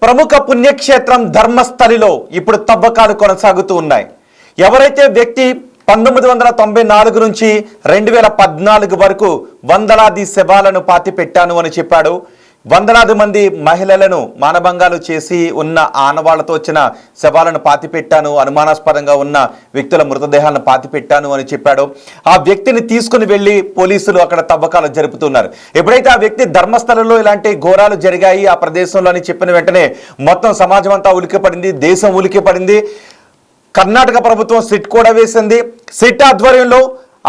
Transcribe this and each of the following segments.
ప్రముఖ పుణ్యక్షేత్రం ధర్మస్థలిలో ఇప్పుడు తవ్వకాలు కొనసాగుతూ ఉన్నాయి. ఎవరైతే వ్యక్తి 1994 నుంచి 2014 వరకు వందలాది శవాలను పాతిపెట్టాను అని చెప్పాడు. వందలాది మంది మహిళలను మానభంగాలు చేసి ఉన్న ఆనవాళ్లతో వచ్చిన శవాలను పాతిపెట్టాను, అనుమానాస్పదంగా ఉన్న వ్యక్తుల మృతదేహాలను పాతిపెట్టాను అని చెప్పాడు. ఆ వ్యక్తిని తీసుకుని వెళ్ళి పోలీసులు అక్కడ తవ్వకాలు జరుపుతున్నారు. ఎప్పుడైతే ఆ వ్యక్తి ధర్మస్థలంలో ఇలాంటి ఘోరాలు జరిగాయి ఆ ప్రదేశంలో అని చెప్పిన వెంటనే మొత్తం సమాజం అంతా ఉలికిపడింది, దేశం ఉలికిపడింది. కర్ణాటక ప్రభుత్వం సిట్ కూడా వేసింది. సిట్ ఆధ్వర్యంలో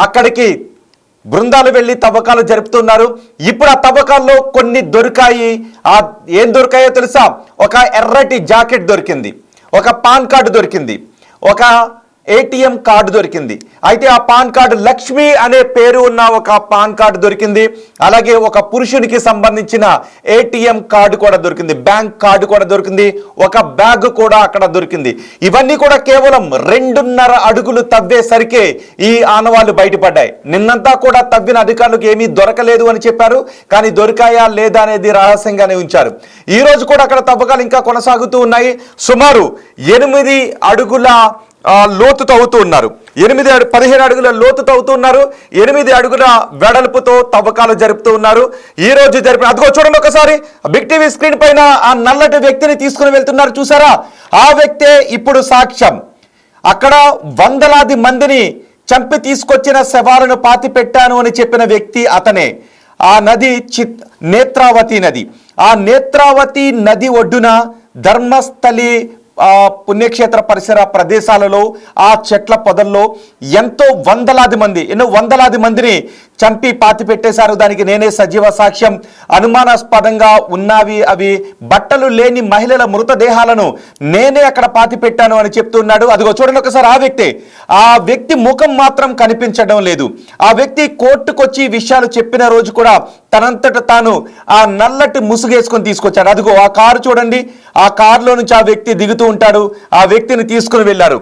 అక్కడికి బృందాలు వెళ్ళి తవ్వకాలు జరుపుతున్నారు. ఇప్పుడు ఆ తవ్వకాల్లో కొన్ని దొరికాయి. ఏం దొరికాయో తెలుసా? ఒక ఎర్రటి జాకెట్ దొరికింది, ఒక పాన్ కార్డు దొరికింది, ఒక ఏటీఎం కార్డు దొరికింది. అయితే ఆ పాన్ కార్డు లక్ష్మి అనే పేరు ఉన్న ఒక పాన్ కార్డు దొరికింది. అలాగే ఒక పురుషునికి సంబంధించిన ఏటీఎం కార్డు కూడా దొరికింది, బ్యాంక్ కార్డు కూడా దొరికింది, ఒక బ్యాగ్ కూడా అక్కడ దొరికింది. ఇవన్నీ కూడా కేవలం 2.5 అడుగులు తవ్వేసరికి ఈ ఆనవాళ్లు బయటపడ్డాయి. నిన్నంతా కూడా తవ్విన అధికారులకు ఏమీ దొరకలేదు అని చెప్పారు. కానీ దొరికాయా లేదా అనేది రహస్యంగానే ఉంచారు. ఈ రోజు కూడా అక్కడ తవ్వకాలు ఇంకా కొనసాగుతూ ఉన్నాయి. సుమారు 8 అడుగుల లోతు తవ్వుతూ ఉన్నారు. 15 అడుగుల లోతు తవ్వుతూ ఉన్నారు. 8 అడుగుల వెడల్పుతో తవ్వకాలు జరుపుతూ ఉన్నారు. ఈ రోజు జరిపిన అదిగో చూడండి ఒకసారి బిగ్ టీవీ స్క్రీన్ పైన ఆ నల్లటి వ్యక్తిని తీసుకుని వెళ్తున్నారు, చూసారా? ఆ వ్యక్తే ఇప్పుడు సాక్ష్యం. అక్కడ వందలాది మందిని చంపి తీసుకొచ్చిన శవాలను పాతి పెట్టాను అని చెప్పిన వ్యక్తి అతనే. ఆ నది నేత్రావతి నది. ఆ నేత్రావతి నది ఒడ్డున ధర్మస్థలి పుణ్యక్షేత్ర పరిసర ప్రదేశాలలో ఆ చెట్ల పొదల్లో ఎంతో వందలాది మందిని చంపి పాతి పెట్టేశారు. దానికి నేనే సజీవ సాక్ష్యం. అనుమానాస్పదంగా ఉన్నవి అవి బట్టలు లేని మహిళల మృతదేహాలను నేనే అక్కడ పాతి పెట్టాను అని చెప్తున్నాడు. అదిగో చూడండి ఒకసారి ఆ వ్యక్తి ముఖం మాత్రం కనిపించడం లేదు. ఆ వ్యక్తి కోర్టుకొచ్చి విషయాలు చెప్పిన రోజు కూడా తనంతట తాను ఆ నల్లటి ముసుగేసుకొని తీసుకొచ్చాడు. అదిగో ఆ కారు చూడండి, ఆ కారులో నుంచి ఆ వ్యక్తి దిగుతూ ఉంటాడు. ఆ వ్యక్తిని తీసుకుని వెళ్ళారు.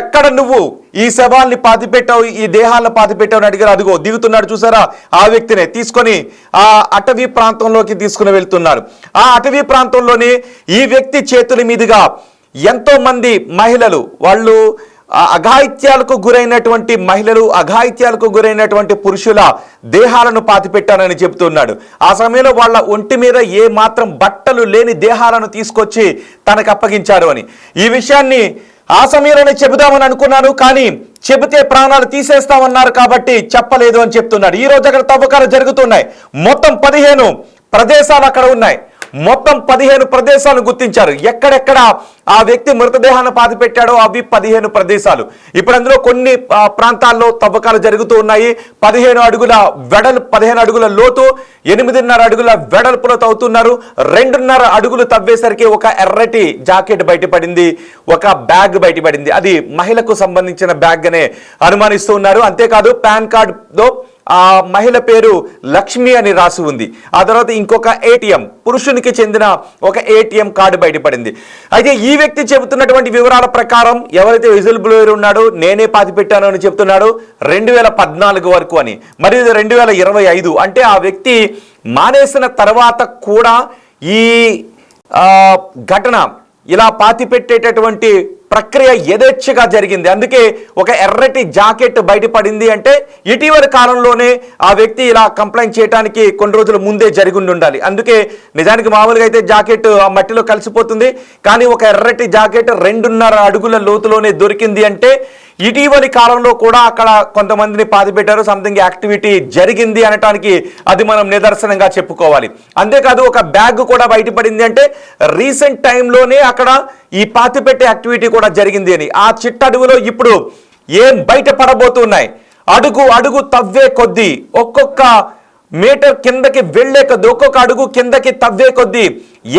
ఎక్కడ నువ్వు ఈ శవాల్ని పాతిపెట్టావు, ఈ దేహాలను పాతిపెట్టావు అని అడిగారు. అదిగో దిగుతున్నాడు, చూసారా? ఆ వ్యక్తినే తీసుకొని ఆ అటవీ ప్రాంతంలోకి తీసుకుని వెళ్తున్నారు. ఆ అటవీ ప్రాంతంలోనే ఈ వ్యక్తి చేతుల మీదుగా ఎంతో మంది మహిళలు, వాళ్ళు అఘాయిత్యాలకు గురైనటువంటి మహిళలు, అఘాయిత్యాలకు గురైనటువంటి పురుషుల దేహాలను పాతిపెట్టానని చెబుతున్నాడు. ఆ సమయంలో వాళ్ళ ఒంటి మీద ఏ మాత్రం బట్టలు లేని దేహాలను తీసుకొచ్చి తనకు అప్పగించారు అని. ఈ విషయాన్ని ఆ సమయంలోనే చెబుదామని అనుకున్నాను, కానీ చెబితే ప్రాణాలు తీసేస్తామన్నారు కాబట్టి చెప్పలేదు అని చెప్తున్నాడు. ఈ రోజు అక్కడ తవ్వకాలు జరుగుతున్నాయి. మొత్తం 15 ప్రదేశాలు అక్కడ ఉన్నాయి. మొత్తం 15 ప్రదేశాలను గుర్తించారు. ఎక్కడెక్కడ ఆ వ్యక్తి మృతదేహాన్ని పాతిపెట్టాడో అవి 15 ప్రదేశాలు. ఇప్పుడు అందులో కొన్ని ప్రాంతాల్లో తవ్వకాలు జరుగుతూ ఉన్నాయి. 15 అడుగుల లోతు, 8.5 అడుగుల వెడల్పులో తవ్వుతున్నారు. 2.5 అడుగులు తవ్వేసరికి ఒక ఎర్రటి జాకెట్ బయటపడింది, ఒక బ్యాగ్ బయటపడింది. అది మహిళకు సంబంధించిన బ్యాగ్ అనే అనుమానిస్తూ ఉన్నారు. అంతేకాదు పాన్ కార్డులో ఆ మహిళ పేరు లక్ష్మి అని రాసి ఉంది. ఆ తర్వాత ఇంకొక ఏటీఎం, పురుషునికి చెందిన ఒక ఏటీఎం కార్డు బయటపడింది. అయితే ఈ వ్యక్తి చెబుతున్నటువంటి వివరాల ప్రకారం ఎవరైతే విజిల్ బ్లోయర్ ఉన్నాడో నేనే పాతి పెట్టాను అని చెప్తున్నాడు 2014 వరకు అని. మరి 2025 అంటే ఆ వ్యక్తి మానేసిన తర్వాత కూడా ఈ ఘటన ఇలా పాతి పెట్టేటటువంటి ప్రక్రియ యథేచ్ఛగా జరిగింది. అందుకే ఒక ఎర్రటి జాకెట్ బయటపడింది. అంటే ఇటీవలి కాలంలోనే ఆ వ్యక్తి ఇలా కంప్లైంట్ చేయడానికి కొన్ని రోజుల ముందే జరిగి ఉండాలి. అందుకే నిజానికి మామూలుగా అయితే జాకెట్ ఆ మట్టిలో కలిసిపోతుంది, కానీ ఒక ఎర్రటి జాకెట్ 2.5 అడుగుల లోతులోనే దొరికింది. అంటే ఇటీవలి కాలంలో కూడా అక్కడ కొంతమందిని పాతిపెట్టారు, సంథింగ్ యాక్టివిటీ జరిగింది అనటానికి అది మనం నిదర్శనంగా చెప్పుకోవాలి. అంతేకాదు ఒక బ్యాగ్ కూడా బయటపడింది. అంటే రీసెంట్ టైంలోనే అక్కడ ఈ పాతిపెట్టే యాక్టివిటీ కూడా జరిగింది అని. ఆ చిట్టడుగులో ఇప్పుడు ఏం బయటపడబోతున్నాయి? అడుగు తవ్వే కొద్దీ, ఒక్కొక్క మీటర్ కిందకి వెళ్లే కొద్దీ, ఒక్కొక్క అడుగు కిందకి తవ్వే కొద్దీ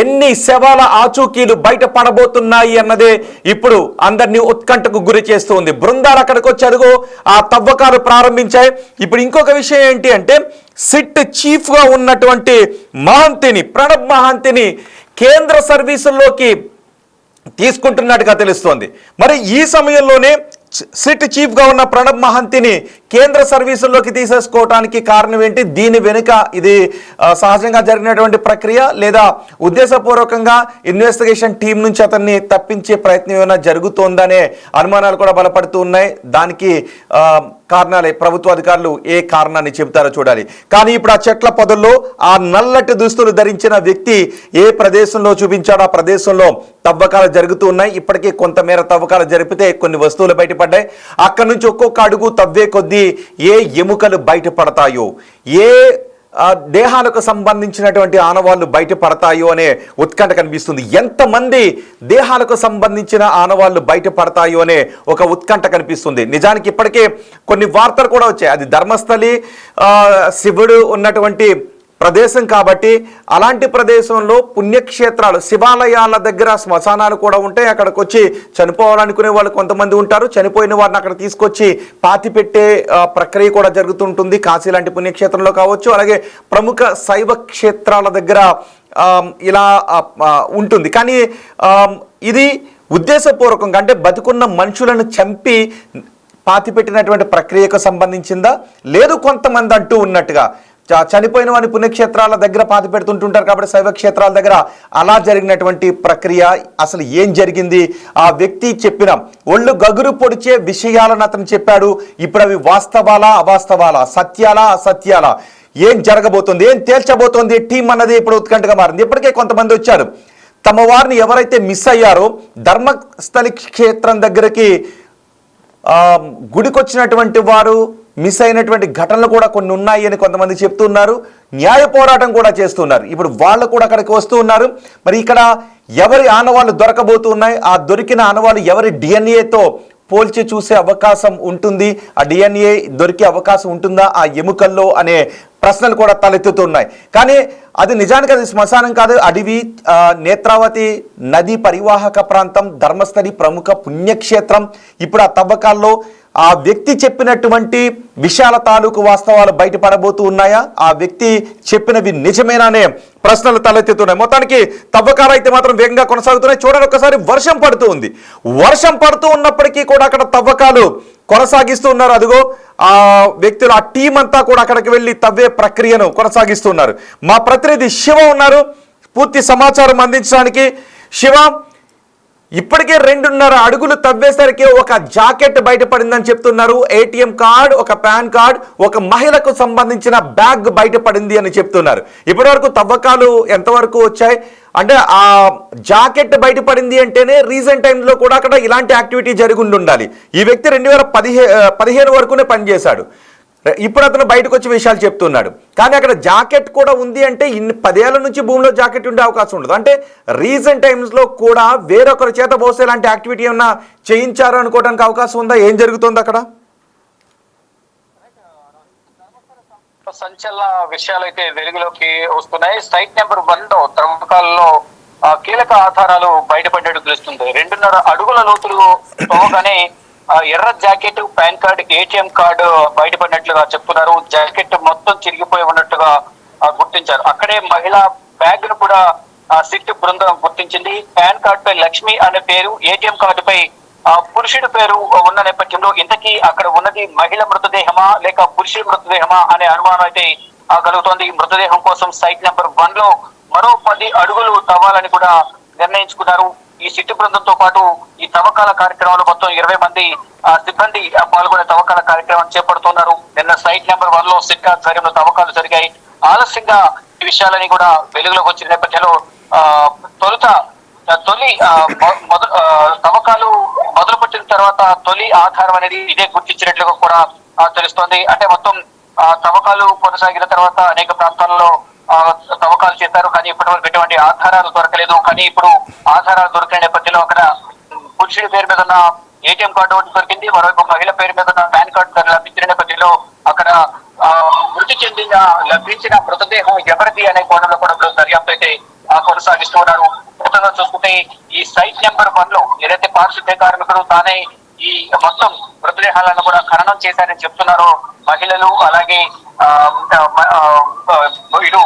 ఎన్ని శవాల ఆచూకీలు బయట పడబోతున్నాయి అన్నదే ఇప్పుడు అందరినీ ఉత్కంఠకు గురి చేస్తుంది. బృందాలు అక్కడికి వచ్చి అడుగు ఆ తవ్వకాలు ప్రారంభించాయి. ఇప్పుడు ఇంకొక విషయం ఏంటి అంటే సిట్ చీఫ్ గా ఉన్నటువంటి ప్రణబ్ మహాంతిని కేంద్ర సర్వీసుల్లోకి తీసుకుంటున్నట్టుగా తెలుస్తోంది. మరి ఈ సమయంలోనే సిట్ చీఫ్ గా ఉన్న ప్రణబ్ మహాంతిని కేంద్ర సర్వీసుల్లోకి తీసేసుకోవటానికి కారణం ఏంటి? దీని వెనుక ఇది సహజంగా జరిగినటువంటి ప్రక్రియ లేదా ఉద్దేశపూర్వకంగా ఇన్వెస్టిగేషన్ టీం నుంచి అతన్ని తప్పించే ప్రయత్నం ఏమైనా జరుగుతోందనే అనుమానాలు కూడా బలపడుతూ ఉన్నాయి. దానికి కారణాలే ప్రభుత్వ అధికారులు ఏ కారణాన్ని చెబుతారో చూడాలి. కానీ ఇప్పుడు ఆ చెట్ల పొదల్లో ఆ నల్లటి దుస్తులు ధరించిన వ్యక్తి ఏ ప్రదేశంలో చూపించాడో ఆ ప్రదేశంలో తవ్వకాలు జరుగుతూ ఉన్నాయి. ఇప్పటికే కొంతమేర తవ్వకాలు జరిపితే కొన్ని వస్తువులు బయటపడ్డాయి. అక్కడి నుంచి ఒక్కొక్క అడుగు తవ్వే కొద్దీ ఏ ఎముకలు బయటపడతాయో, ఏ దేహాలకు సంబంధించినటువంటి ఆనవాళ్లు బయటపడతాయో అనే ఉత్కంఠ కనిపిస్తుంది. ఎంతమంది దేహాలకు సంబంధించిన ఆనవాళ్లు బయటపడతాయో అనే ఒక ఉత్కంఠ కనిపిస్తుంది. నిజానికి ఇప్పటికే కొన్ని వార్తలు కూడా వచ్చాయి. అది ధర్మస్థలి శివుడు ఉన్నటువంటి ప్రదేశం కాబట్టి అలాంటి ప్రదేశంలో పుణ్యక్షేత్రాలు, శివాలయాల దగ్గర శ్మశానాలు కూడా ఉంటాయి. అక్కడికి వచ్చి చనిపోవాలనుకునే వాళ్ళు కొంతమంది ఉంటారు. చనిపోయిన వారిని అక్కడ తీసుకొచ్చి పాతి పెట్టే ప్రక్రియ కూడా జరుగుతుంటుంది. కాశీ లాంటి పుణ్యక్షేత్రంలో కావచ్చు, అలాగే ప్రముఖ శైవ క్షేత్రాల దగ్గర ఇలా ఉంటుంది. కానీ ఇది ఉద్దేశపూర్వకంగా అంటే బతికున్న మనుషులను చంపి పాతిపెట్టినటువంటి ప్రక్రియకు సంబంధించిందా? లేదు కొంతమంది అంటూ ఉన్నట్టుగా చనిపోయిన వారిని పుణ్యక్షేత్రాల దగ్గర పాతి పెడుతుంటుంటారు కాబట్టి శైవ క్షేత్రాల దగ్గర అలా జరిగినటువంటి ప్రక్రియ అసలు ఏం జరిగింది? ఆ వ్యక్తి చెప్పిన ఒళ్ళు గగురు పొడిచే విషయాలను అతను చెప్పాడు. ఇప్పుడు అవి వాస్తవాలా అవాస్తవాలా, సత్యాలా అసత్యాలా, ఏం జరగబోతుంది, ఏం తేల్చబోతోంది టీం అన్నది ఇప్పుడు ఉత్కంఠగా మారింది. ఇప్పటికే కొంతమంది వచ్చారు. తమ వారిని ఎవరైతే మిస్ అయ్యారో ధర్మస్థలి క్షేత్రం దగ్గరికి గుడికొచ్చినటువంటి వారు మిస్ అయినటువంటి ఘటనలు కూడా కొన్ని ఉన్నాయి అని కొంతమంది చెప్తున్నారు. న్యాయ పోరాటం కూడా చేస్తున్నారు. ఇప్పుడు వాళ్ళు కూడా అక్కడికి వస్తూ ఉన్నారు. మరి ఇక్కడ ఎవరి ఆనవాళ్ళు దొరకబోతున్నాయి? ఆ దొరికిన ఆనవాళ్ళు ఎవరి డిఎన్ఏతో పోల్చి చూసే అవకాశం ఉంటుంది? ఆ డిఎన్ఏ దొరికే అవకాశం ఉంటుందా ఆ ఎముకల్లో అనే ప్రశ్నలు కూడా తలెత్తుతున్నాయి. కానీ అది నిజానికి అది శ్మశానం కాదు, అడవి, నేత్రావతి నది పరివాహక ప్రాంతం, ధర్మస్థలి ప్రముఖ పుణ్యక్షేత్రం. ఇప్పుడు ఆ తవ్వకాల్లో ఆ వ్యక్తి చెప్పినటువంటి విషయాల తాలూకు వాస్తవాలు బయటపడబోతూ ఉన్నాయా? ఆ వ్యక్తి చెప్పినవి నిజమేనానే ప్రశ్నలు తలెత్తుతున్నాయి. మొత్తానికి తవ్వకాలు అయితే మాత్రం వేగంగా కొనసాగుతున్నాయి. చూడండి, ఒకసారి వర్షం పడుతూ ఉంది. వర్షం పడుతూ ఉన్నప్పటికీ కూడా అక్కడ తవ్వకాలు కొనసాగిస్తూ ఉన్నారు. అదిగో ఆ వ్యక్తులు, ఆ టీం అంతా కూడా అక్కడికి వెళ్ళి తవ్వే ప్రక్రియను కొనసాగిస్తున్నారు. మా ప్రతినిధి శివ ఉన్నారు పూర్తి సమాచారం అందించడానికి. శివ, ఇప్పటికే 2.5 అడుగులు తవ్వేసరికి ఒక జాకెట్ బయటపడిందని చెప్తున్నారు. ఏటీఎం కార్డ్, ఒక పాన్ కార్డ్, ఒక మహిళకు సంబంధించిన బ్యాగ్ బయటపడింది అని చెప్తున్నారు. ఇప్పటివరకు తవ్వకాలు ఎంతవరకు వచ్చాయి? అంటే ఆ జాకెట్ బయటపడింది అంటేనే రీసెంట్ టైంలో కూడా అక్కడ ఇలాంటి యాక్టివిటీ జరిగి ఉండాలి. ఈ వ్యక్తి 2015 వరకునే పనిచేశాడు. ఇప్పుడు అతను బయటకు వచ్చి విషయాలు చెప్తున్నాడు. కానీ అక్కడ జాకెట్ కూడా ఉంది అంటే 10 ఏళ్ల నుంచి భూమిలో జాకెట్ ఉండే అవకాశం ఉండదు. అంటే రీసెంట్ టైమ్స్లో కూడా వేరొకరి చేత పోసే లాంటి యాక్టివిటీ ఏమన్నా చేయించారు అనుకోవడానికి అవకాశం ఉందా? ఏం జరుగుతుంది అక్కడ? సంచలన విషయాలు అయితే వెలుగులోకి వస్తున్నాయి. సైట్ నెంబర్ 1లో తవ్వకాలలో కీలక ఆధారాలు బయటపడ్డట్టు తెలుస్తుంది. 2.5 అడుగుల లోతులు తవ్వగానే ఎర్ర jacket, PAN card, ATM card బయటపడినట్లుగా చెప్తున్నారు. జాకెట్ మొత్తం చిరిగిపోయి ఉన్నట్టుగా గుర్తించారు. అక్కడే మహిళా బ్యాగ్ ను కూడా సిట్ బృందం గుర్తించింది. పాన్ కార్డ్ పై లక్ష్మి అనే పేరు, ఏటీఎం కార్డు పై పురుషుడి పేరు ఉన్న నేపథ్యంలో ఇంతకీ అక్కడ ఉన్నది మహిళ మృతదేహమా లేక పురుషుడి మృతదేహమా అనే అనుమానం అయితే కలుగుతోంది. మృతదేహం కోసం సైట్ నెంబర్ 1లో మరో 10 అడుగులు తవ్వాలని కూడా నిర్ణయించుకున్నారు. ఈ సిట్టు బృందంతో పాటు ఈ తవ్వకాల కార్యక్రమంలో మొత్తం 20 మంది సిబ్బంది పాల్గొనే తవ్వకాల కార్యక్రమం చేపడుతున్నారు. నిన్న సైట్ నెంబర్ 1లో సిట్ ఆధ్వర్యంలో తవ్వకాలు జరిగాయి. ఆలస్యంగా ఈ విషయాలని కూడా వెలుగులోకి వచ్చిన నేపథ్యంలో తొలి తవ్వకాలు మొదలుపెట్టిన తర్వాత తొలి ఆధారం అనేది ఇదే గుర్తించినట్లుగా కూడా తెలుస్తోంది. అంటే మొత్తం తవ్వకాలు కొనసాగిన తర్వాత అనేక ప్రాంతాల్లో తవ్వకాలు చేశారు. కానీ ఇప్పటి వరకు ఎటువంటి ఆధారాలు దొరకలేదు. కానీ ఇప్పుడు ఆధారాలు దొరికిన నేపథ్యంలో అక్కడ పురుషుడి పేరు మీద ఉన్న ఏటీఎం కార్డు ఒకటి దొరికింది. మరోవైపు మహిళ పేరు మీద ఉన్న పాన్ కార్డు లభించిన నేపథ్యంలో అక్కడ మృతి చెందిన లభించిన మృతదేహం ఎవరిది అనే కోణంలో కూడా దర్యాప్తు అయితే కొనసాగిస్తూ ఉన్నారు. మొత్తంగా చూసుకుంటే ఈ సైట్ నెంబర్ 1లో ఏదైతే పారిశుద్ధ్య కార్మికుడు తానే ఈ మొత్తం మృతదేహాలను కూడా ఖననం చేశారని చెప్తున్నారో మహిళలు, అలాగే ఇటు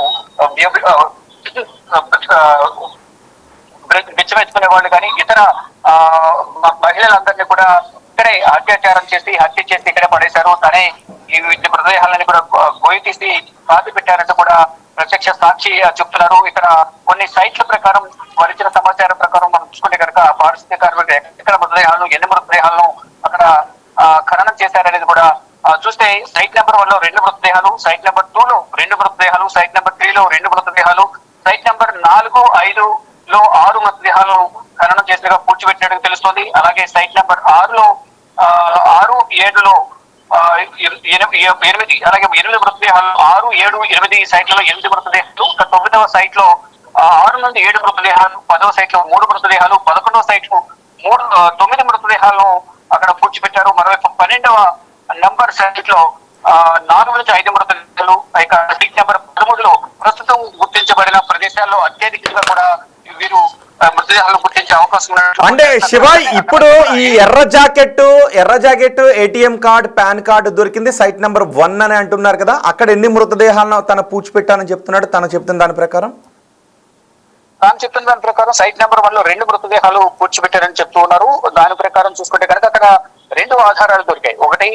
బిచ్చమెత్తుకునే వాళ్ళు కానీ ఇతర మహిళలందరినీ కూడా ఇక్కడే అత్యాచారం చేసి హత్య చేసి ఇక్కడే పడేశారు. తనే ఈ మృతదేహాలని కూడా గోయి తీసి పాతి పెట్టారంటూ కూడా ప్రత్యక్ష సాక్షి చెప్తున్నారు. ఇక్కడ కొన్ని సైట్ల ప్రకారం వచ్చిన సమాచారం ప్రకారం మనం చూసుకుంటే కనుక పారిశుద్ధ్య కార్మికులు ఎక్కడ మృతదేహాలను ఎన్ని మృతదేహాలను అక్కడ ఖననం చేశారనేది కూడా చూస్తే సైట్ నెంబర్ 1 లో 2 మృతదేహాలు, సైట్ నెంబర్ 2 లో 2 మృతదేహాలు, సైట్ నెంబర్ 3 లో 2 మృతదేహాలు, సైట్ నెంబర్ 4, 5 లో 6 మృతదేహాలను ఖననం చేసినగా పూడ్చిపెట్టినట్టు తెలుస్తోంది. అలాగే సైట్ నెంబర్ 6 లో 6, 7 లో 8 అలాగే 8 మృతదేహాలు, 6, 7, 8 సైట్లలో 8 మృతదేహాలు, 9వ సైట్ లో 6 నుండి 7 మృతదేహాలు, 10వ సైట్ లో 3 మృతదేహాలు, 11వ సైట్ లో 9 మృతదేహాలను అక్కడ పూడ్చిపెట్టారు. మరోవైపు 12వ నంబర్ సైట్ లో 4 నుంచి 5 మృతదేహాలు, ఇక సైట్ నెంబర్ 13 లో ప్రస్తుతం గుర్తించబడిన ప్రదేశాల్లో అత్యధికంగా కూడా వీరు మృతదేహాలు గుర్తించే అవకాశం ఉన్నట్లు. అంటే శివ, ఇప్పుడు ఈ ఎర్ర jacket ATM card, pan card దొరికింది సైట్ నెంబర్ 1 అని అంటున్నారు కదా, అక్కడ ఎన్ని మృతదేహాలను తన పూడ్చిపెట్టానని చెప్తున్నాడు? తను చెప్తున్న దాని ప్రకారం సైట్ నెంబర్ 1 లో 2 మృతదేహాలు పూడ్చిపెట్టారని చెప్తూ ఉన్నారు. దాని ప్రకారం చూసుకుంటే కనుక అక్కడ 2 ఆధారాలు దొరికాయి. ఒకటి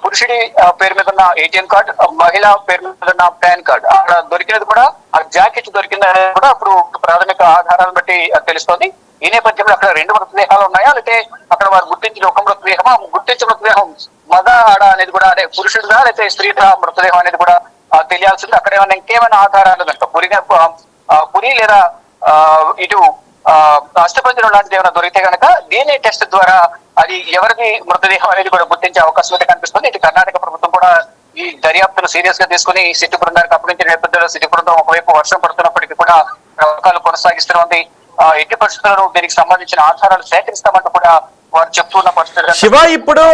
పురుషుడి పేరు మీద ఉన్న ఏటీఎం కార్డ్, మహిళ పేరు మీద ఉన్న పాన్ కార్డ్. అక్కడ దొరికినది కూడా ఆ జాకెట్ దొరికింది అనేది కూడా ఇప్పుడు ప్రాథమిక ఆధారాలను బట్టి తెలుస్తోంది. ఈ నేపథ్యంలో అక్కడ 2 మృతదేహాలు ఉన్నాయా, లేకపోతే అక్కడ వారు గుర్తించిన ఒక మృతదేహమా, గుర్తించిన మృతదేహం మగ ఆడ అనేది కూడా, అంటే పురుషుడిగా లేకపోతే స్త్రీగా మృతదేహం అనేది కూడా తెలియాల్సింది. అక్కడ ఏమైనా ఇంకేమైనా ఆధారాలు కనుక పురి లేదా ఇటు అష్టపంజరం లాంటిది ఏమైనా దొరికితే కనుక DNA టెస్ట్ ద్వారా అది ఎవరిది మృతదేహం అనేది కూడా గుర్తించే అవకాశం అయితే కనిపిస్తుంది. ఇటు కర్ణాటక ప్రభుత్వం కూడా ఈ దర్యాప్తును సీరియస్ గా తీసుకుని సిట్టు బృందానికి అప్పగించిన నేపథ్యంలో సిట్టు బృందం ఒకవైపు వర్షం పడుతున్నప్పటికీ కూడా ప్రయోగాలు కొనసాగిస్తుంది. ఎట్టి పరిస్థితుల్లో దీనికి సంబంధించిన ఆధారాలు సేకరిస్తామంటూ కూడా వారు చెప్తున్న పరిస్థితి. శివ, ఇప్పుడు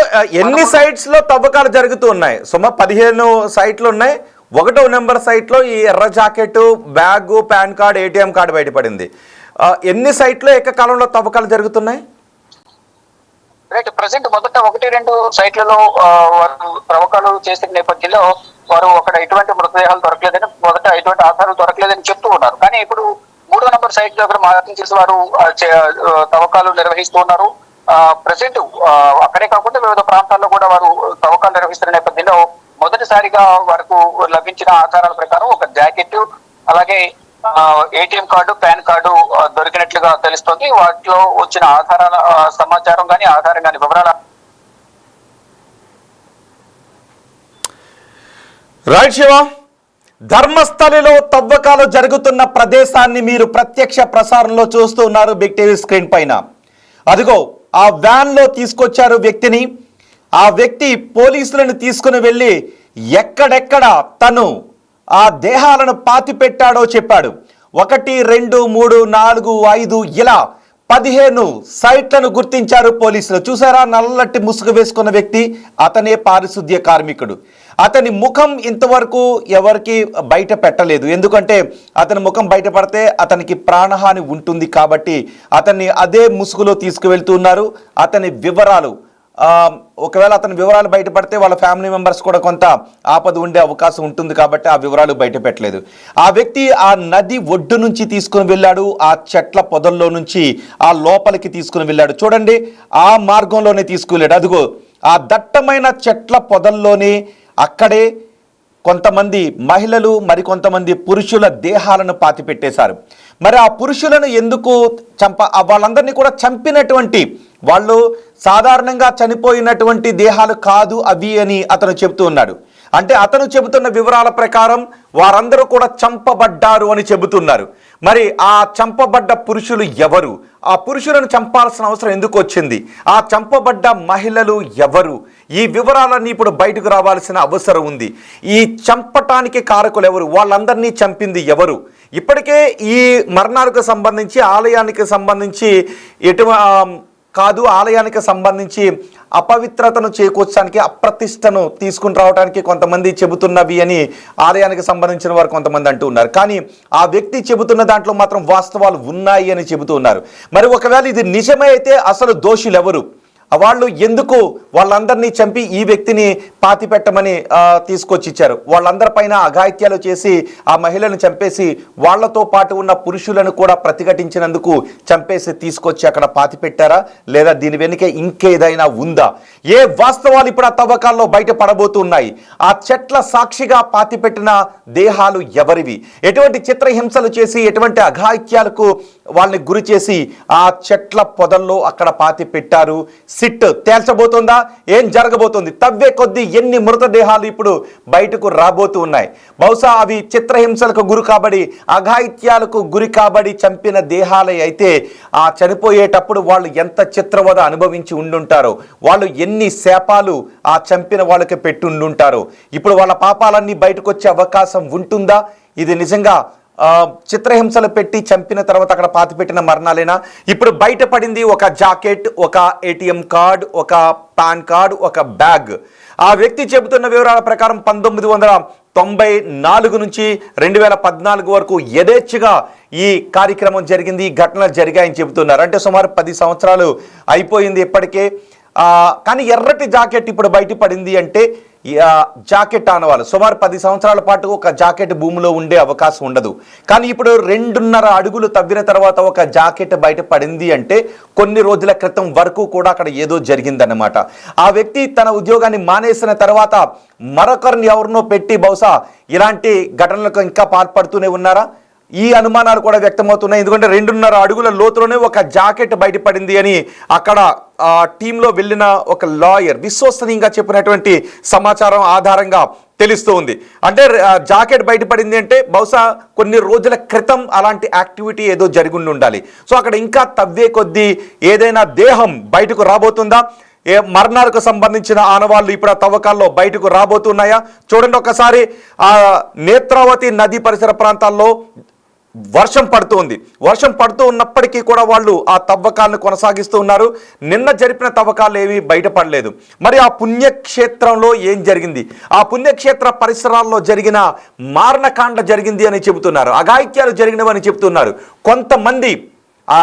ఎన్ని సైట్స్ లో తవ్వకాలు జరుగుతూ ఉన్నాయి? సుమారు 15 సైట్లు ఉన్నాయి. 1వ నెంబర్ సైట్ లో ఈ ఎర్ర jacket, bag, pan card, ATM card బయటపడింది. ఎన్ని సైట్లు ఏకకాలంలో తవ్వకాలు జరుగుతున్నాయి? రైట్, ప్రజెంట్ మొదట 1-2 సైట్లలో వారు తవ్వకాలు చేసిన నేపథ్యంలో వారు అక్కడ ఎటువంటి మృతదేహాలు దొరకలేదని, మొదట ఎటువంటి ఆధారాలు దొరకలేదని చెప్తూ ఉన్నారు. కానీ ఇప్పుడు 3వ నెంబర్ సైట్ దగ్గర మార్కింగ్ చేసి వారు తవ్వకాలు నిర్వహిస్తూ ఉన్నారు. ప్రజెంట్ అక్కడే కాకుండా వివిధ ప్రాంతాల్లో కూడా వారు తవ్వకాలు నిర్వహిస్తున్న నేపథ్యంలో మొదటిసారిగా వారికి లభించిన ఆధారాల ప్రకారం ఒక జాకెట్, అలాగే ఏటీఎం కార్డు, పాన్ కార్డు దొరికినట్లుగా తెలుస్తోంది. వాటిలో వచ్చిన ఆధారాల సమాచారం కానీ ఆధారం కానీ వివరాల. రైట్ శివ, ధర్మస్థలిలో తవ్వకాలు జరుగుతున్న ప్రదేశాన్ని మీరు ప్రత్యక్ష ప్రసారంలో చూస్తూ ఉన్నారు బిగ్ టీవీ స్క్రీన్ పైన. అదిగో ఆ వ్యాన్ లో తీసుకొచ్చారు వ్యక్తిని. ఆ వ్యక్తి పోలీసులను తీసుకుని వెళ్ళి ఎక్కడెక్కడ తను ఆ దేహాలను పాతి పెట్టాడో చెప్పాడు. 1, 2, 3, 4, 5 ఇలా 15 సైట్లను గుర్తించారు పోలీసులు. చూసారా, నల్లటి ముసుగు వేసుకున్న వ్యక్తి, అతనే పారిశుద్ధ్య కార్మికుడు. అతని ముఖం ఇంతవరకు ఎవరికి బయట పెట్టలేదు. ఎందుకంటే అతని ముఖం బయటపడితే అతనికి ప్రాణహాని ఉంటుంది కాబట్టి అతన్ని అదే ముసుగులో తీసుకువెళ్తున్నారు. అతని వివరాలు, ఒకవేళ అతని వివరాలు బయటపడితే వాళ్ళ ఫ్యామిలీ మెంబర్స్ కూడా కొంత ఆపద ఉండే అవకాశం ఉంటుంది కాబట్టి ఆ వివరాలు బయట పెట్టలేదు. ఆ వ్యక్తి ఆ నది ఒడ్డు నుంచి తీసుకుని వెళ్ళాడు, ఆ చెట్ల పొదల్లో నుంచి ఆ లోపలికి తీసుకుని వెళ్ళాడు. చూడండి, ఆ మార్గంలోనే తీసుకువెళ్ళాడు. అదిగో ఆ దట్టమైన చెట్ల పొదల్లోనే అక్కడే కొంతమంది మహిళలు, మరికొంతమంది పురుషుల దేహాలను పాతిపెట్టేశారు. మరి ఆ పురుషులను ఎందుకు వాళ్ళందరినీ కూడా చంపినటువంటి వాళ్ళు సాధారణంగా చనిపోయినటువంటి దేహాలు కాదు అవి అని అతను చెబుతూ ఉన్నాడు. అంటే అతను చెబుతున్న వివరాల ప్రకారం వారందరూ కూడా చంపబడ్డారు అని చెబుతున్నారు. మరి ఆ చంపబడ్డ పురుషులు ఎవరు? ఆ పురుషులను చంపాల్సిన అవసరం ఎందుకు వచ్చింది? ఆ చంపబడ్డ మహిళలు ఎవరు? ఈ వివరాలన్నీ ఇప్పుడు బయటకు రావాల్సిన అవసరం ఉంది. ఈ చంపటానికి కారకులు ఎవరు? వాళ్ళందరినీ చంపింది ఎవరు? ఇప్పటికే ఈ మరణాలకు సంబంధించి, ఆలయానికి సంబంధించి ఆలయానికి సంబంధించి అపవిత్రతను చేకూర్చడానికి, అప్రతిష్టను తీసుకుని రావడానికి కొంతమంది చెబుతున్నవి అని ఆలయానికి సంబంధించిన వారు కొంతమంది అంటూ ఉన్నారు. కానీ ఆ వ్యక్తి చెబుతున్న దాంట్లో మాత్రం వాస్తవాలు ఉన్నాయి అని చెబుతూ ఉన్నారు. మరి ఒకవేళ ఇది నిజమే అయితే అసలు దోషులు ఎవరు? వాళ్ళు ఎందుకు వాళ్ళందరినీ చంపి ఈ వ్యక్తిని పాతి పెట్టమని తీసుకొచ్చి ఇచ్చారు? వాళ్ళందరిపైన అఘాయిత్యాలు చేసి ఆ మహిళను చంపేసి వాళ్లతో పాటు ఉన్న పురుషులను కూడా ప్రతిఘటించినందుకు చంపేసి తీసుకొచ్చి అక్కడ పాతి పెట్టారా, లేదా దీని వెనుక ఇంకేదైనా ఉందా? ఏ వాస్తవాలు ఇప్పుడు ఆ తవ్వకాల్లో బయట పడబోతున్నాయి? ఆ చెట్ల సాక్షిగా పాతి పెట్టిన దేహాలు ఎవరివి? ఎటువంటి చిత్రహింసలు చేసి ఎటువంటి అఘాయిత్యాలకు వాళ్ళని గురి చేసి ఆ చెట్ల పొదల్లో అక్కడ పాతి పెట్టారు? సిట్ తేల్చబోతుందా? ఏం జరగబోతుంది? తవ్వే కొద్దీ ఎన్ని మృతదేహాలు ఇప్పుడు బయటకు రాబోతూ ఉన్నాయి? బహుశా అవి చిత్రహింసలకు గురి కాబడి అఘాయిత్యాలకు గురి కాబడి చంపిన దేహాలే అయితే ఆ చనిపోయేటప్పుడు వాళ్ళు ఎంత చిత్రవద అనుభవించి ఉండుంటారో, వాళ్ళు ఎన్ని శాపాలు ఆ చంపిన వాళ్ళకి పెట్టుండుంటారో, ఇప్పుడు వాళ్ళ పాపాలన్నీ బయటకు వచ్చే అవకాశం ఉంటుందా? ఇది నిజంగా చిత్రహింసలు పెట్టి చంపిన తర్వాత అక్కడ పాతి పెట్టిన మరణాలేనా? ఇప్పుడు బయటపడింది ఒక జాకెట్, ఒక ఏటీఎం కార్డ్, ఒక పాన్ కార్డ్, ఒక బ్యాగ్. ఆ వ్యక్తి చెబుతున్న వివరాల ప్రకారం 1994 నుంచి 2014 వరకు యథేచ్ఛగా ఈ కార్యక్రమం జరిగింది, ఈ ఘటనలు జరిగాయని చెబుతున్నారు. అంటే సుమారు 10 సంవత్సరాలు అయిపోయింది ఇప్పటికే. కానీ ఎర్రటి జాకెట్ ఇప్పుడు బయటపడింది అంటే జాకెట్ ఆనవాళ్ళు సుమారు 10 సంవత్సరాల పాటు ఒక జాకెట్ భూమిలో ఉండే అవకాశం ఉండదు. కానీ ఇప్పుడు 2.5 అడుగులు తవ్విన తర్వాత ఒక జాకెట్ బయట పడింది అంటే కొన్ని రోజుల క్రితం వరకు కూడా అక్కడ ఏదో జరిగిందన్నమాట. ఆ వ్యక్తి తన ఉద్యోగాన్ని మానేసిన తర్వాత మరొకరిని ఎవరినో పెట్టి బహుశా ఇలాంటి ఘటనలకు ఇంకా పాల్పడుతూనే ఉన్నారా? ఈ అనుమానాలు కూడా వ్యక్తమవుతున్నాయి. ఎందుకంటే 2.5 అడుగుల లోతులోనే ఒక జాకెట్ బయటపడింది అని అక్కడ టీంలో వెళ్ళిన ఒక లాయర్ విశ్వసనీయంగా చెప్పినటువంటి సమాచారం ఆధారంగా తెలుస్తూ ఉంది. అంటే జాకెట్ బయటపడింది అంటే బహుశా కొన్ని రోజుల క్రితం అలాంటి యాక్టివిటీ ఏదో జరిగి ఉండాలి. సో అక్కడ ఇంకా తవ్వే కొద్దీ ఏదైనా దేహం బయటకు రాబోతుందా? మరణాలకు సంబంధించిన ఆనవాళ్ళు ఇప్పుడు ఆ తవ్వకాల్లో బయటకు రాబోతున్నాయా? చూడండి ఒకసారి. ఆ నేత్రావతి నది పరిసర ప్రాంతాల్లో వర్షం పడుతుంది. వర్షం పడుతూ ఉన్నప్పటికీ కూడా వాళ్ళు ఆ తవ్వకాలను కొనసాగిస్తూ ఉన్నారు. నిన్న జరిపిన తవ్వకాలు ఏవి బయటపడలేదు. మరి ఆ పుణ్యక్షేత్రంలో ఏం జరిగింది? ఆ పుణ్యక్షేత్ర పరిసరాల్లో జరిగిన మారణకాండ జరిగింది అని చెబుతున్నారు, అఘాయిత్యాలు జరిగినవని చెబుతున్నారు కొంతమంది.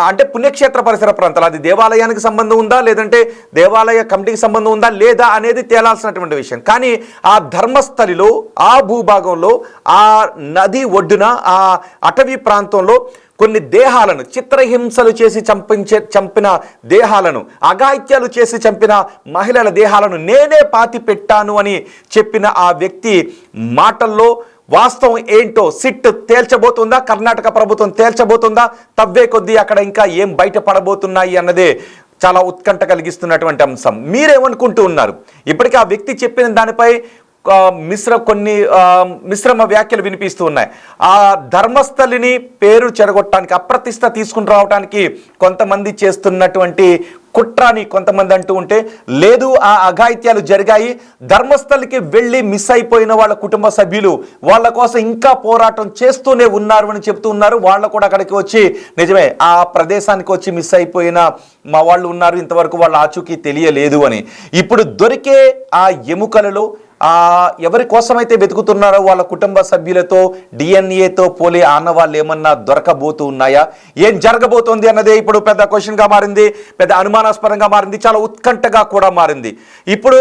అంటే పుణ్యక్షేత్ర పరిసర ప్రాంతాలు, అది దేవాలయానికి సంబంధం ఉందా, లేదంటే దేవాలయ కమిటీకి సంబంధం ఉందా లేదా అనేది తేలాల్సినటువంటి విషయం. కానీ ఆ ధర్మస్థలిలో, ఆ భూభాగంలో, ఆ నది ఒడ్డున, ఆ అటవీ ప్రాంతంలో కొన్ని దేహాలను చిత్రహింసలు చేసి చంపిన దేహాలను, అఘాయిత్యాలు చేసి చంపిన మహిళల దేహాలను నేనే పాతి పెట్టాను అని చెప్పిన ఆ వ్యక్తి మాటల్లో వాస్తవం ఏంటో సిట్ తేల్చబోతుందా? కర్ణాటక ప్రభుత్వం తేల్చబోతుందా? తవ్వే కొద్దీ అక్కడ ఇంకా ఏం బయటపడబోతున్నాయి అన్నదే చాలా ఉత్కంఠ కలిగిస్తున్నటువంటి అంశం. మీరేమనుకుంటూ ఉన్నారు? ఇప్పటికీ ఆ వ్యక్తి చెప్పిన దానిపై కొన్ని మిశ్రమ వ్యాఖ్యలు వినిపిస్తూ ఉన్నాయి. ఆ ధర్మస్థలిని పేరు చెడగొట్టడానికి, అప్రతిష్ట తీసుకుని రావడానికి కొంతమంది చేస్తున్నటువంటి కుట్రాని కొంతమంది అంటూ ఉంటే, లేదు ఆ అఘాయిత్యాలు జరిగాయి, ధర్మస్థలికి వెళ్ళి మిస్ అయిపోయిన వాళ్ళ కుటుంబ సభ్యులు వాళ్ళ కోసం ఇంకా పోరాటం చేస్తూనే ఉన్నారు అని చెప్తూ ఉన్నారు. వాళ్ళు కూడా అక్కడికి వచ్చి నిజమే ఆ ప్రదేశానికి వచ్చి మిస్ అయిపోయిన మా వాళ్ళు ఉన్నారు, ఇంతవరకు వాళ్ళ ఆచూకీ తెలియలేదు అని. ఇప్పుడు దొరికే ఆ ఎముకలలో ఎవరి కోసమైతే వెతుకుతున్నారో వాళ్ళ కుటుంబ సభ్యులతో డిఎన్ఏతో పోలే ఆనవాళ్ళు ఏమన్నా దొరకబోతూ ఉన్నాయా? ఏం జరగబోతోంది అన్నదే ఇప్పుడు పెద్ద క్వశ్చన్గా మారింది, పెద్ద అనుమానాస్పదంగా మారింది, చాలా ఉత్కంఠగా కూడా మారింది. ఇప్పుడు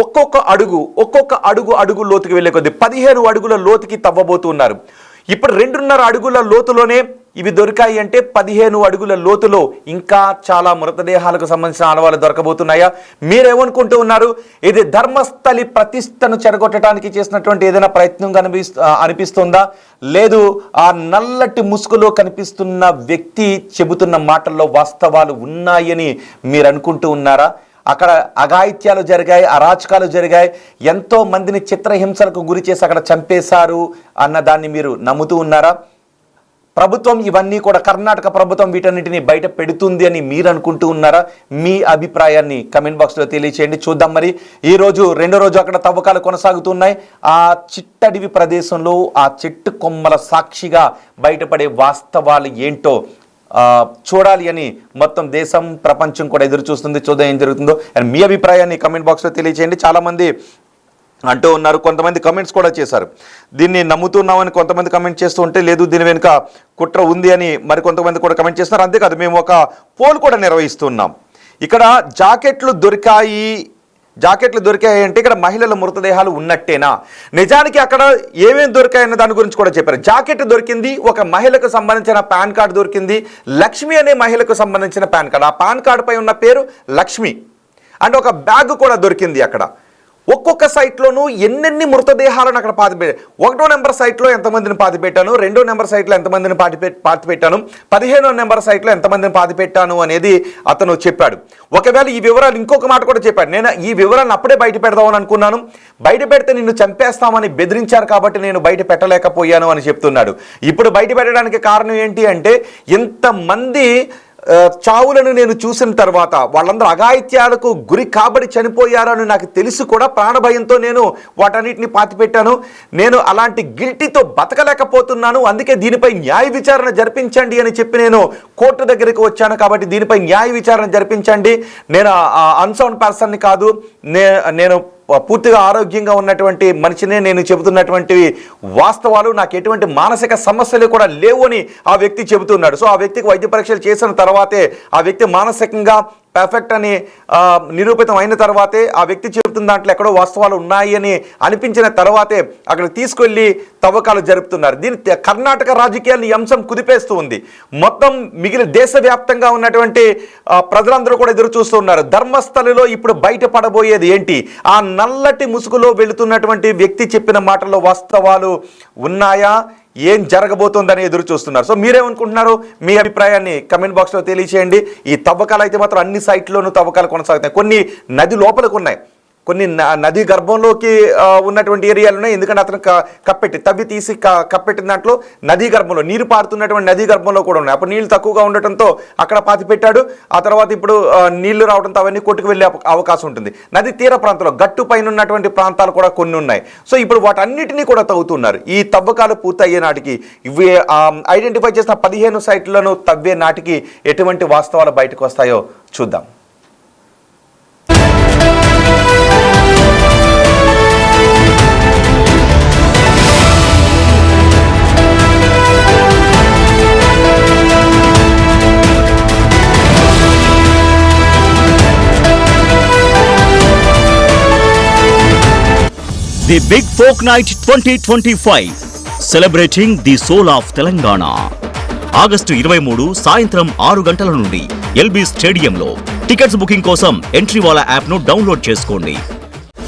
ఒక్కొక్క అడుగు లోతుకి వెళ్ళే కొద్ది 15 అడుగుల లోతుకి తవ్వబోతున్నారు. ఇప్పుడు 2.5 అడుగుల లోతులోనే ఇవి దొరికాయి అంటే 15 అడుగుల లోతులో ఇంకా చాలా మృతదేహాలకు సంబంధించిన ఆనవాళ్ళు దొరకబోతున్నాయా? మీరేమనుకుంటూ ఉన్నారు? ఇది ధర్మస్థలి ప్రతిష్టను చెడగొట్టడానికి చేసినటువంటి ఏదైనా ప్రయత్నం అనిపిస్తుందా? లేదు ఆ నల్లటి ముసుగులో కనిపిస్తున్న వ్యక్తి చెబుతున్న మాటల్లో వాస్తవాలు ఉన్నాయని మీరు అనుకుంటూ ఉన్నారా? అక్కడ అఘాయిత్యాలు జరిగాయి, అరాచకాలు జరిగాయి, ఎంతో మందిని చిత్రహింసలకు గురి చేసి అక్కడ చంపేశారు అన్న దాన్ని మీరు నమ్ముతూ ఉన్నారా? ప్రభుత్వం ఇవన్నీ కూడా, కర్ణాటక ప్రభుత్వం వీటన్నిటిని బయట పెడుతుంది అని మీరు అనుకుంటూ ఉన్నారా? మీ అభిప్రాయాన్ని కమెంట్ బాక్స్లో తెలియచేయండి. చూద్దాం. మరి ఈరోజు 2వ రోజు అక్కడ తవ్వకాలు కొనసాగుతున్నాయి. ఆ చిట్టడివి ప్రదేశంలో ఆ చెట్టు కొమ్మల సాక్షిగా బయటపడే వాస్తవాలు ఏంటో చూడాలి అని మొత్తం దేశం, ప్రపంచం కూడా ఎదురు చూస్తుంది. చూద్దాం ఏం జరుగుతుందో. అండ్ మీ అభిప్రాయాన్ని కమెంట్ బాక్స్లో తెలియచేయండి. చాలామంది అంటూ ఉన్నారు, కొంతమంది కమెంట్స్ కూడా చేశారు, దీన్ని నమ్ముతున్నామని కొంతమంది కమెంట్ చేస్తూ ఉంటే, లేదు దీని వెనుక కుట్ర ఉంది అని మరి కొంతమంది కూడా కమెంట్ చేస్తున్నారు. అంతేకాదు, మేము ఒక పోల్ కూడా నిర్వహిస్తున్నాం. ఇక్కడ జాకెట్లు దొరికాయి అంటే ఇక్కడ మహిళల మృతదేహాలు ఉన్నట్టేనా? నిజానికి అక్కడ ఏమేమి దొరికాయన్న దాని గురించి కూడా చెప్పారు. జాకెట్ దొరికింది, ఒక మహిళకు సంబంధించిన పాన్ కార్డు దొరికింది, లక్ష్మి అనే మహిళకు సంబంధించిన పాన్ కార్డు. ఆ పాన్ కార్డు పై ఉన్న పేరు లక్ష్మి. అండ్ ఒక బ్యాగ్ కూడా దొరికింది అక్కడ. ఒక్కొక్క సైట్లోనూ ఎన్నెన్ని మృతదేహాలను అక్కడ పాతిపెట్టాను. 1వ నెంబర్ సైట్లో ఎంతమందిని పాతిపెట్టాను, 2వ నెంబర్ సైట్లో ఎంతమందిని పాతిపెట్టాను, 15వ నెంబర్ సైట్లో ఎంతమందిని పాతిపెట్టాను అనేది అతను చెప్పాడు. ఒకవేళ ఈ వివరాలు ఇంకొక మాట కూడా చెప్పాడు. నేను ఈ వివరాలను అప్పుడే బయట పెడదామని అనుకున్నాను, బయట పెడితే నిన్ను చంపేస్తామని బెదిరించారు కాబట్టి నేను బయట పెట్టలేకపోయాను అని చెప్తున్నాడు. ఇప్పుడు బయట పెట్టడానికి కారణం ఏంటి అంటే, ఇంతమంది చావులను నేను చూసిన తర్వాత వాళ్ళందరూ అఘాయిత్యాలకు గురి కాబడి చనిపోయారని నాకు తెలిసి కూడా ప్రాణభయంతో నేను వాటన్నిటిని పాతిపెట్టాను. నేను అలాంటి గిల్టీతో బతకలేకపోతున్నాను, అందుకే దీనిపై న్యాయ విచారణ జరిపించండి అని చెప్పి నేను కోర్టు దగ్గరికి వచ్చాను. కాబట్టి దీనిపై న్యాయ విచారణ జరిపించండి. నేను అన్సౌండ్ పర్సన్ని కాదు, నేను పూర్తిగా ఆరోగ్యంగా ఉన్నటువంటి మనిషినే, నేను చెబుతున్నటువంటి వాస్తవాలు, నాకు ఎటువంటి మానసిక సమస్యలు కూడా లేవు అని ఆ వ్యక్తి చెబుతున్నాడు. సో ఆ వ్యక్తికి వైద్య పరీక్షలు చేసిన తర్వాతే ఆ వ్యక్తి మానసికంగా పర్ఫెక్ట్ అని నిరూపితం అయిన తర్వాతే, ఆ వ్యక్తి చెబుతున్న దాంట్లో ఎక్కడో వాస్తవాలు ఉన్నాయి అని అనిపించిన తర్వాతే అక్కడ తీసుకెళ్లి తవ్వకాలు జరుపుతున్నారు. దీని కర్ణాటక రాజకీయాన్ని ఈ అంశం కుదిపేస్తూ ఉంది. మొత్తం మిగిలిన దేశవ్యాప్తంగా ఉన్నటువంటి ప్రజలందరూ కూడా ఎదురు చూస్తూ ఉన్నారు. ధర్మస్థలిలో ఇప్పుడు బయటపడబోయేది ఏంటి? ఆ నల్లటి ముసుగులో వెళుతున్నటువంటి వ్యక్తి చెప్పిన మాటల్లో వాస్తవాలు ఉన్నాయా, ఏం జరగబోతోందని ఎదురు చూస్తున్నారు. సో మీరేమనుకుంటున్నారు? మీ అభిప్రాయాన్ని కమెంట్ బాక్స్లో తెలియచేయండి. ఈ తవ్వకాలు అయితే మాత్రం అన్ని సైట్లోనూ తవ్వకాలు కొనసాగుతాయి. కొన్ని నది లోపలికి ఉన్నాయి, కొన్ని నది గర్భంలోకి ఉన్నటువంటి ఏరియాలు ఉన్నాయి. ఎందుకంటే అతను తవ్వి తీసి కప్పెట్టిన దాంట్లో నదీ గర్భంలో, నీరు పారుతున్నటువంటి నదీ గర్భంలో కూడా ఉన్నాయి. అప్పుడు నీళ్లు తక్కువగా ఉండటంతో అక్కడ పాతి పెట్టాడు. ఆ తర్వాత ఇప్పుడు నీళ్లు రావడంతో అవన్నీ కొట్టుకు వెళ్ళే అవకాశం ఉంటుంది. నది తీర ప్రాంతంలో గట్టు పైన ఉన్నటువంటి ప్రాంతాలు కూడా కొన్ని ఉన్నాయి. సో ఇప్పుడు వాటన్నిటినీ కూడా తవ్వుతున్నారు. ఈ తవ్వకాలు పూర్తయ్యే నాటికి, ఇవి ఐడెంటిఫై చేసిన 15 సైట్లను తవ్వే నాటికి ఎటువంటి వాస్తవాలు బయటకు వస్తాయో చూద్దాం. The Big Folk Night 2025 celebrating the soul of Telangana. August 23 సాయంత్రం 6 గంటల నుండి ఎల్బీ స్టేడియంలో. టికెట్స్ బుకింగ్ కోసం ఎంట్రీవాలా యాప్ను డౌన్లోడ్ చేసుకోండి.